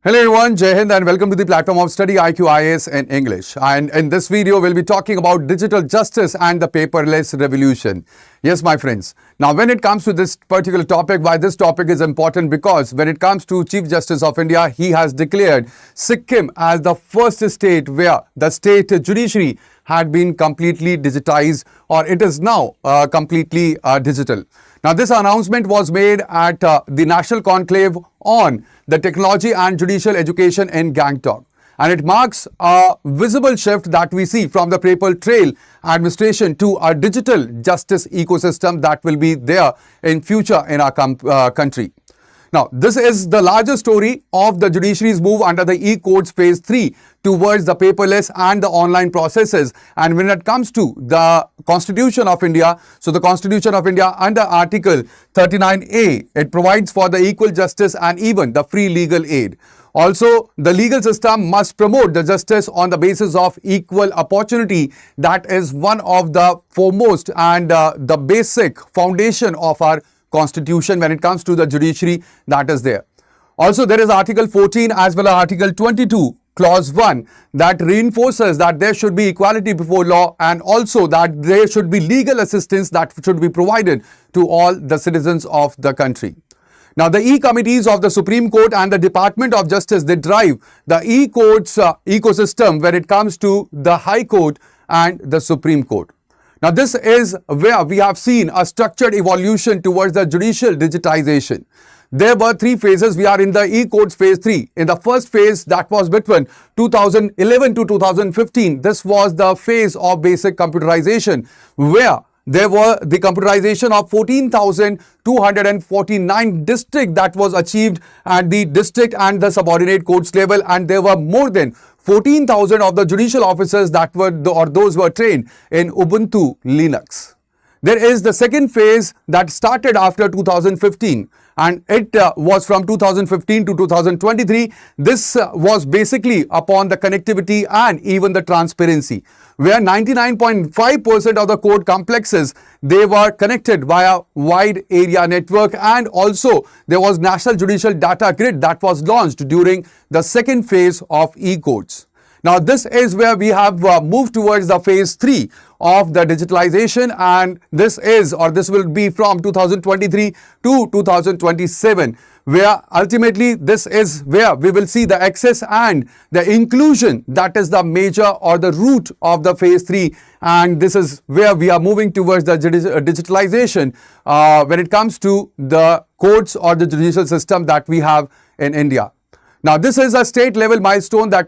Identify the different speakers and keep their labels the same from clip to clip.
Speaker 1: Hello everyone, Jai Hind and welcome to the platform of StudyIQIAS in English. And in this video, we'll be talking about digital justice and the paperless revolution. Yes, my friends. Now, when it comes to this particular topic, why this topic is important? Because when it comes to Chief Justice of India, he has declared Sikkim as the first state where the state judiciary had been completely digitized, or it is now completely digital. Now, this announcement was made at the National Conclave on the Technology and Judicial Education in Gangtok. And it marks a visible shift that we see from the paper trail administration to a digital justice ecosystem that will be there in future in our country. Now, this is the larger story of the judiciary's move under the e-courts phase 3 towards the paperless and the online processes. And when it comes to the Constitution of India, so the Constitution of India under Article 39A, it provides for the equal justice and even the free legal aid. Also, the legal system must promote the justice on the basis of equal opportunity. That is one of the foremost and the basic foundation of our Constitution when it comes to the judiciary that is there. Also, there is Article 14 as well as Article 22, Clause 1 that reinforces that there should be equality before law and also that there should be legal assistance that should be provided to all the citizens of the country. Now, the e-committees of the Supreme Court and the Department of Justice, they drive the e-courts ecosystem when it comes to the High Court and the Supreme Court. Now, this is where we have seen a structured evolution towards the judicial digitization. There were three phases. We are in the e-courts phase 3. In the first phase, that was between 2011 to 2015. This was the phase of basic computerization, where there were the computerization of 14,249 districts that was achieved at the district and the subordinate courts level, and there were more than 14,000 of the judicial officers that were those were trained in Ubuntu Linux. There is the second phase that started after 2015 and it was from 2015 to 2023. This was basically upon the connectivity and even the transparency, where 99.5% of the court complexes, they were connected via wide area network, and also there was National Judicial Data Grid that was launched during the second phase of e-courts. Now, this is where we have moved towards the phase 3 of the digitalization, and this will be from 2023 to 2027, where ultimately this is where we will see the access and the inclusion. That is the major or the root of the phase 3, and this is where we are moving towards the digitalization when it comes to the courts or the judicial system that we have in India. Now, this is a state level milestone that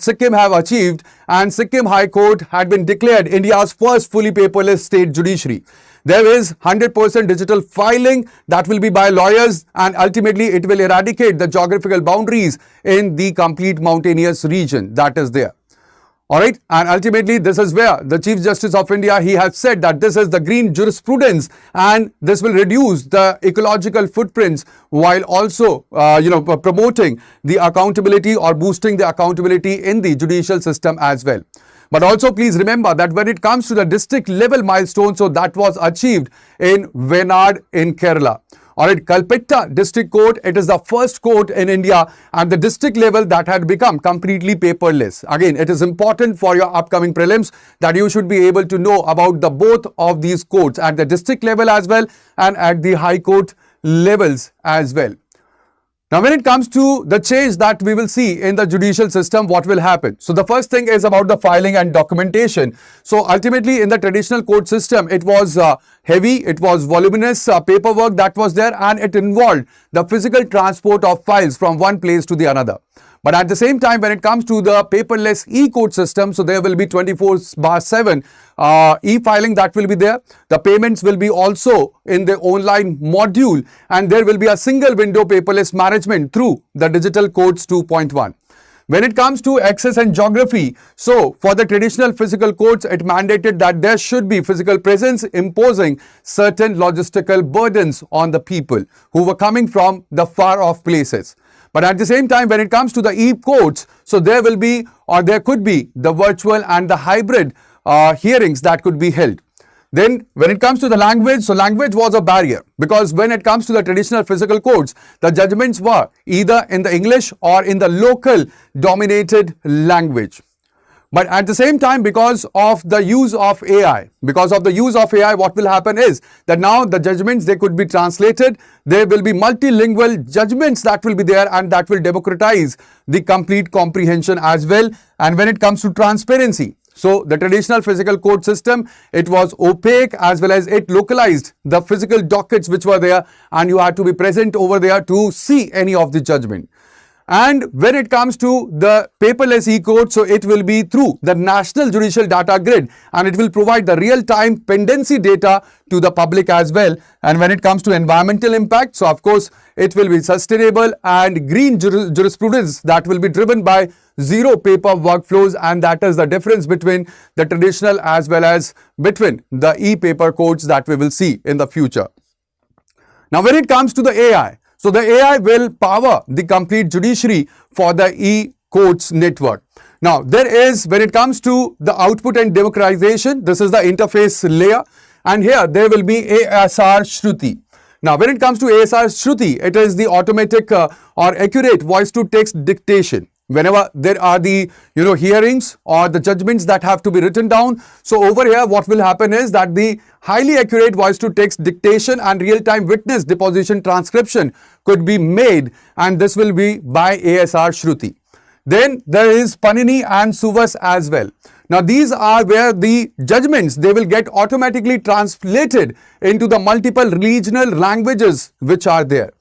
Speaker 1: Sikkim have achieved, and Sikkim High Court had been declared India's first fully paperless state judiciary. There is 100% digital filing that will be by lawyers, and ultimately it will eradicate the geographical boundaries in the complete mountainous region that is there. Alright, and ultimately this is where the Chief Justice of India, he has said that this is the green jurisprudence and this will reduce the ecological footprints while also promoting the accountability or boosting the accountability in the judicial system as well. But also please remember that when it comes to the district level milestone, so that was achieved in Wayanad in Kerala. Alright, Kalpetta District Court, it is the first court in India at the district level that had become completely paperless. Again, it is important for your upcoming prelims that you should be able to know about the both of these courts at the district level as well and at the high court levels as well. Now, when it comes to the change that we will see in the judicial system, what will happen? So, the first thing is about the filing and documentation. So, ultimately in the traditional court system, it was heavy, it was voluminous paperwork that was there, and it involved the physical transport of files from one place to the another. But at the same time, when it comes to the paperless e-court system, so there will be 24/7 e-filing that will be there. The payments will be also in the online module, and there will be a single window paperless management through the Digital Courts 2.1. When it comes to access and geography, so for the traditional physical courts, it mandated that there should be physical presence, imposing certain logistical burdens on the people who were coming from the far off places. But at the same time, when it comes to the e-courts, so there will be or there could be the virtual and the hybrid hearings that could be held. Then when it comes to the language, so language was a barrier because when it comes to the traditional physical courts, the judgments were either in the English or in the local dominated language. But at the same time, because of the use of AI, what will happen is that now the judgments, they could be translated. There will be multilingual judgments that will be there, and that will democratize the complete comprehension as well. And when it comes to transparency, so the traditional physical court system, it was opaque as well as it localized the physical dockets which were there, and you had to be present over there to see any of the judgment. And when it comes to the paperless e-court, so it will be through the National Judicial Data Grid, and it will provide the real-time pendency data to the public as well. And when it comes to environmental impact, so of course it will be sustainable and green jurisprudence that will be driven by zero paper workflows, and that is the difference between the traditional as well as between the e-paper courts that we will see in the future. Now when it comes to the AI, so the AI will power the complete judiciary for the e-courts network. Now there is, when it comes to the output and democratization, this is the interface layer, and here there will be ASR Shruti. Now when it comes to ASR Shruti, it is the automatic or accurate voice to text dictation. Whenever there are the hearings or the judgments that have to be written down, so over here what will happen is that the highly accurate voice to text dictation and real-time witness deposition transcription could be made, and this will be by ASR Shruti. Then there is Panini and Suvas as well. Now these are where the judgments, they will get automatically translated into the multiple regional languages which are there.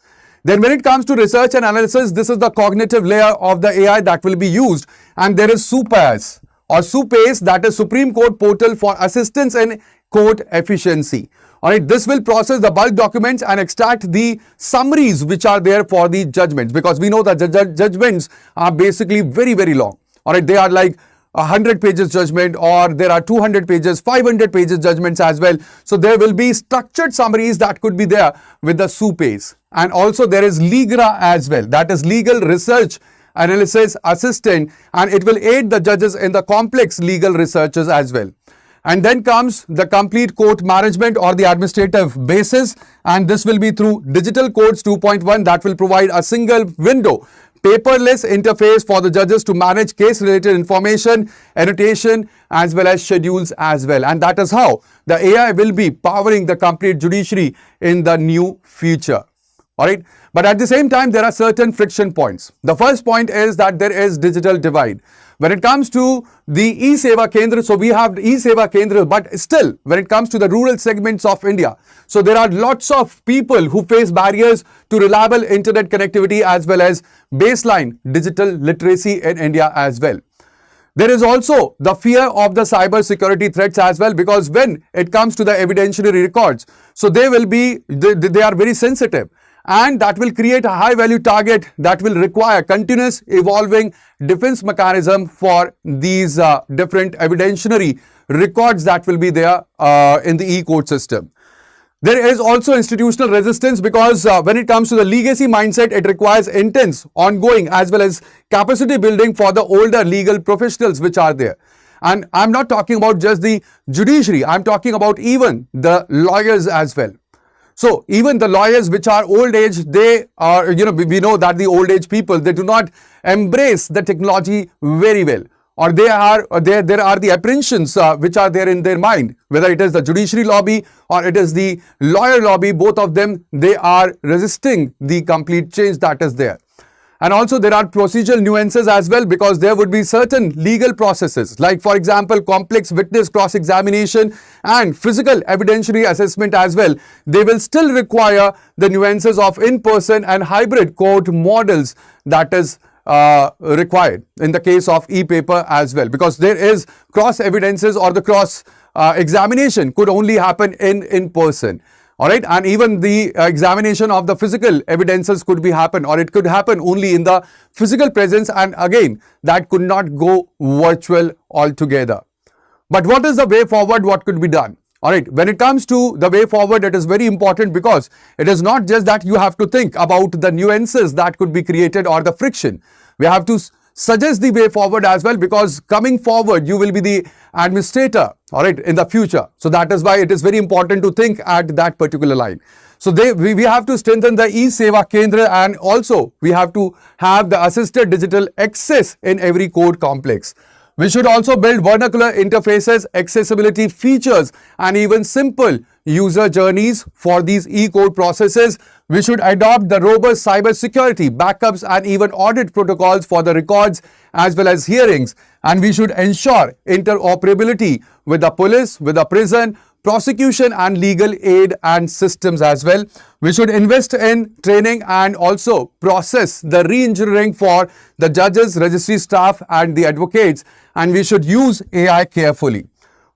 Speaker 1: Then when it comes to research and analysis, this is the cognitive layer of the AI that will be used. And there is SUPAS or SUPACE, that is Supreme Court Portal for Assistance in Court Efficiency. Alright, this will process the bulk documents and extract the summaries which are there for the judgments, because we know that the judgments are basically very, very long. Alright, they are like 100 pages judgment, or there are 200 pages, 500 pages judgments as well. So there will be structured summaries that could be there with the SUPACE. And also there is LIGRA as well, that is Legal Research Analysis Assistant, and it will aid the judges in the complex legal researches as well. And then comes the complete court management or the administrative basis, and this will be through Digital Courts 2.1 that will provide a single window paperless interface for the judges to manage case-related information, annotation, as well as schedules as well. And that is how the AI will be powering the complete judiciary in the new future. Alright, but at the same time, there are certain friction points. The first point is that there is digital divide. When it comes to the e-Seva Kendra, so we have e-Seva Kendra, but still when it comes to the rural segments of India, so there are lots of people who face barriers to reliable internet connectivity as well as baseline digital literacy in India as well. There is also the fear of the cyber security threats as well, because when it comes to the evidentiary records, so they will be, they are very sensitive, and that will create a high value target that will require continuous evolving defense mechanism for these different evidentiary records that will be there in the e-court system. There is also institutional resistance because when it comes to the legacy mindset, it requires intense, ongoing as well as capacity building for the older legal professionals which are there. And I'm not talking about just the judiciary, I'm talking about even the lawyers as well. So even the lawyers which are old age, they are, we know that the old age people, they do not embrace the technology very well, or there are the apprehensions which are there in their mind, whether it is the judiciary lobby or it is the lawyer lobby, both of them, they are resisting the complete change that is there. And also there are procedural nuances as well, because there would be certain legal processes, like for example, complex witness cross-examination and physical evidentiary assessment as well. They will still require the nuances of in-person and hybrid court models that is required in the case of e-paper as well, because there is cross-evidences or the cross-examination could only happen in person. Alright, and even the examination of the physical evidences could be happen, or it could happen only in the physical presence, and again that could not go virtual altogether. But what is the way forward? What could be done? Alright, when it comes to the way forward, it is very important, because it is not just that you have to think about the nuances that could be created or the friction. We have to suggest the way forward as well, because coming forward you will be the administrator, all right, in the future. So that is why it is very important to think at that particular line. So we have to strengthen the e-Seva Kendra, and also we have to have the assisted digital access in every code complex. We should also build vernacular interfaces, accessibility features, and even simple user journeys for these e-code processes. We should adopt the robust cyber security, backups, and even audit protocols for the records as well as hearings. And we should ensure interoperability with the police, with the prison, prosecution and legal aid and systems as well. We should invest in training and also process the re-engineering for the judges, registry staff and the advocates, and we should use AI carefully.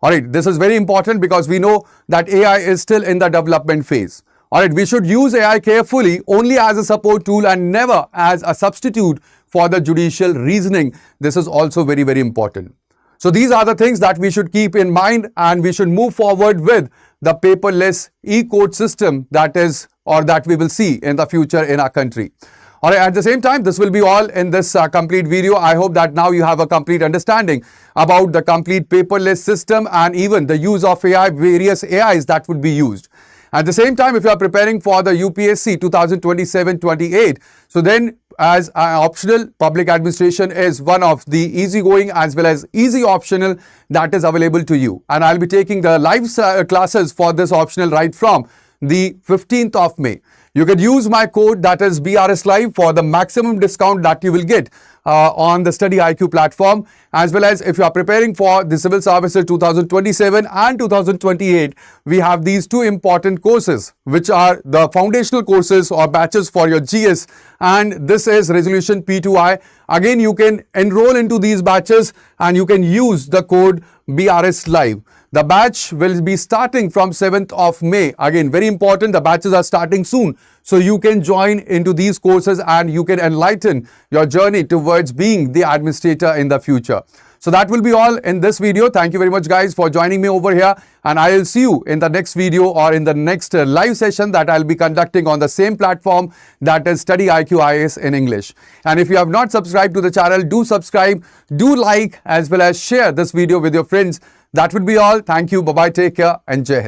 Speaker 1: Alright, this is very important because we know that AI is still in the development phase. Alright, we should use AI carefully only as a support tool and never as a substitute for the judicial reasoning. This is also very, very important. So these are the things that we should keep in mind, and we should move forward with the paperless e-code system that we will see in the future in our country. All right, at the same time, this will be all in this complete video. I hope that now you have a complete understanding about the complete paperless system and even the use of AI, various AIs that would be used. At the same time, if you are preparing for the UPSC 2027-28, so then as optional, public administration is one of the easygoing as well as easy optional that is available to you. And I'll be taking the live classes for this optional right from the 15th of May. You can use my code, that is BRS Live, for the maximum discount that you will get on the StudyIQ platform, as well as if you are preparing for the Civil Services 2027 and 2028, we have these two important courses, which are the foundational courses or batches for your GS, and this is Resolution P2I. Again, you can enroll into these batches and you can use the code BRS Live. The batch will be starting from 7th of May. Again, very important, the batches are starting soon. So you can join into these courses and you can enlighten your journey towards being the administrator in the future. So that will be all in this video. Thank you very much guys for joining me over here, and I will see you in the next video or in the next live session that I'll be conducting on the same platform, that is StudyIQIAS in English. And if you have not subscribed to the channel, do subscribe, do like as well as share this video with your friends. That would be all. Thank you. Bye-bye. Take care and Jai Hind.